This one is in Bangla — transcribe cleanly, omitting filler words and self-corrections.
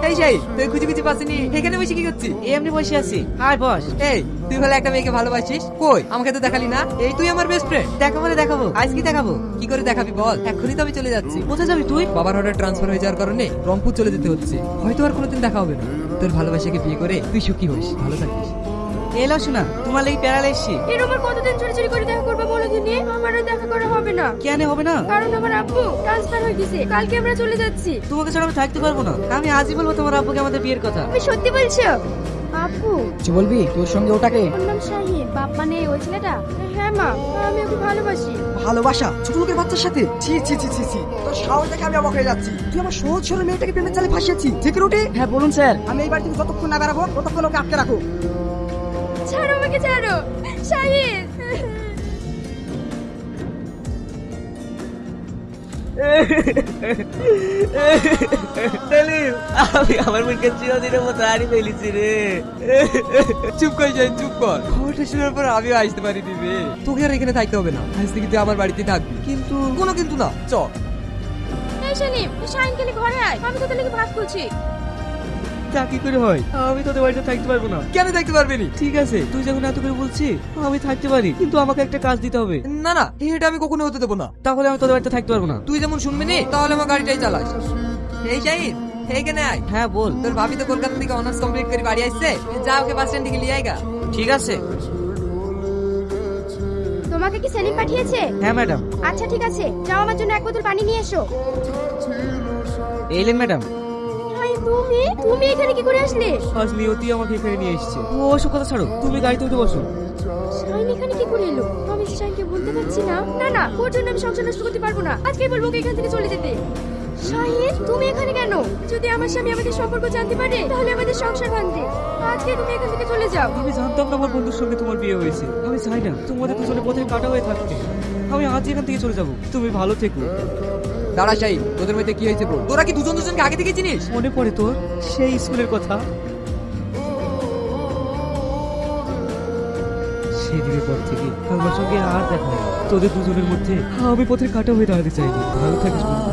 এই সেই তুই খুঁজে খুঁজে পাসনি, এখানে বসে কি করছিস? এমনি বসে আছি। আয় বস। এই তুই বলে একটা মেয়েকে ভালোবাসিস, কই আমাকে তো দেখালি না? এই তুই আমার বেস্ট ফ্রেন্ড। দেখাবো রে দেখাবো, আজ কি দেখাবো? কি করে দেখাবি বল? এখনই তো আমি চলে যাচ্ছি। কোথায় যাবি তুই? বাবার অর্ডার ট্রান্সফার হয়ে যাওয়ার কারণে রংপুর চলে যেতে হচ্ছে, হয়তো আর কোনোদিন দেখা হবে না। তোর ভালোবাসাকে বিয়ে করে তুই সুখী হোস, ভালো থাকিস। এলো শোনা, তোমার লাগি প্যারালাইসি। এর আমার কতদিন চুরি চুরি করে দেখা করবো বলো দিনে? আমার আর দেখা করা হবে না। কেন হবে না? কারণ আমার আব্বু ট্রান্সফার হয়ে গেছে, কালকে আমরা চলে যাচ্ছি। তোমাকে ছাড়া আমি থাকতে পারবো না। আমি আজই বলবো তোমার আব্বুকে আমাদের বিয়ের কথা। তুমি সত্যি বলছো? আব্বু কি বলবি? তোর সঙ্গে ওটাকে ওর নাম শাহিন, বাপ মানে ওই ছেলেটা? হ্যাঁ মা, আমি ওকে ভালোবাসি। ভালোবাসা ছোট লোকের বাচ্চার সাথে? ছি ছি ছি ছি ছি, তোর সাহস দেখে আমি অবাক হয়ে যাচ্ছি। তুই আমার সহজ সরল মেয়েটাকে প্রেমের জালে ফাঁসিয়েছি। সিকিউরিটি। হ্যাঁ বলুন স্যার। আমি এই বাড়ি থেকে যতক্ষণ না বেরাবো ততক্ষণ ওকে আটকে রাখো। ছাড়ো আমাকে, ছাড়ো শাহিন। আমি আমার মুখে চিরদিনের মতো হারিয়ে ফেলেছি রে। চুপ কর যাই, চুপ কর। খবরটা শোনার পর আমিও আসতে পারিনি রে। তোকে আর এখানে থাকতে হবে না, আজ থেকে তুই আমার বাড়িতে থাকবি। কিন্তু কোনো কিন্তু না, চ। এই শালিম, শাহিন খেলে ঘরে আয়, আমি তোদের লেগে ভাত খুঁজছি। তা কি করে হয়? আমি তোদের বাড়িতে থাকতে পারবো না। কেন থাকতে পারবি নি? ঠিক আছে, তুই যখন এত করে বলছিস আমি থাকতে পারি, কিন্তু আমাকে একটা কাজ দিতে হবে। না না, এটা আমি কখনো হতে দেবো না। তাহলে আমি তোদের বাড়িতে থাকতে পারবো না। তুই যেমন শুনবি নি, তাহলে আমার গাড়িটাই চালাস। এই শাহিন, এইখানে আয়। হ্যাঁ বল। তোর ভাবি তো কলকাতা থেকে অনার্স কমপ্লিট করে বাড়ি আসছে, যা ওকে বাস স্ট্যান্ড থেকে নিয়ে আয়গা। ঠিক আছে। তোমাকে কি সেলিম পাঠিয়েছে? হ্যাঁ ম্যাডাম। আচ্ছা ঠিক আছে, যাও আমার জন্য এক বোতল পানি নিয়ে এসো। এলেন ম্যাডাম। হাই, তুমি তুমি এখানে কি করে আসলে? আজ নিয়তি আমাকে এখানে নিয়ে এসেছে। ও ওসব কথা ছাড়ো, তুমি গাড়িতে উঠে বসো। শাহিন এখানে কি করে এলো? আমি শাহিনকে বলতে পারছি না। না না, ওর জন্য আমি সংসার নষ্ট করতে পারবো না। আজকেই বলবো ওকে এখান থেকে চলে যেতে। শাহিন, তুমি এখানে কেন? যদি আমার স্বামী আমাদের সম্পর্ক জানতে পারে তাহলে আমাদের সংসার ভাঙবে। আজকে তুমি এখান থেকে চলে যাও। আমি জানতাম না আমার বন্ধুর সঙ্গে তোমার বিয়ে হয়েছে। আমি চাই না তোমাদের দুজনে পথে কাটা হয়ে থাকতে। আমি আজ এখান থেকে চলে যাব। তুমি ভালো থেকো। দাঁড়া শাহিন, তোদের মধ্যে কি হয়েছে বল? তোরা কি দুজন দুজনকে আগে থেকে চিনিস? মনে পড়ে তোর সেই স্কুলের কথা? সেদিনের পর থেকে আমার সঙ্গে আর দেখা হয় না। তোদের দুজনের মধ্যে আমি পথের কাটা হয়ে দাঁড়াতে চাইনি। ভালো থাকিস বন্ধু।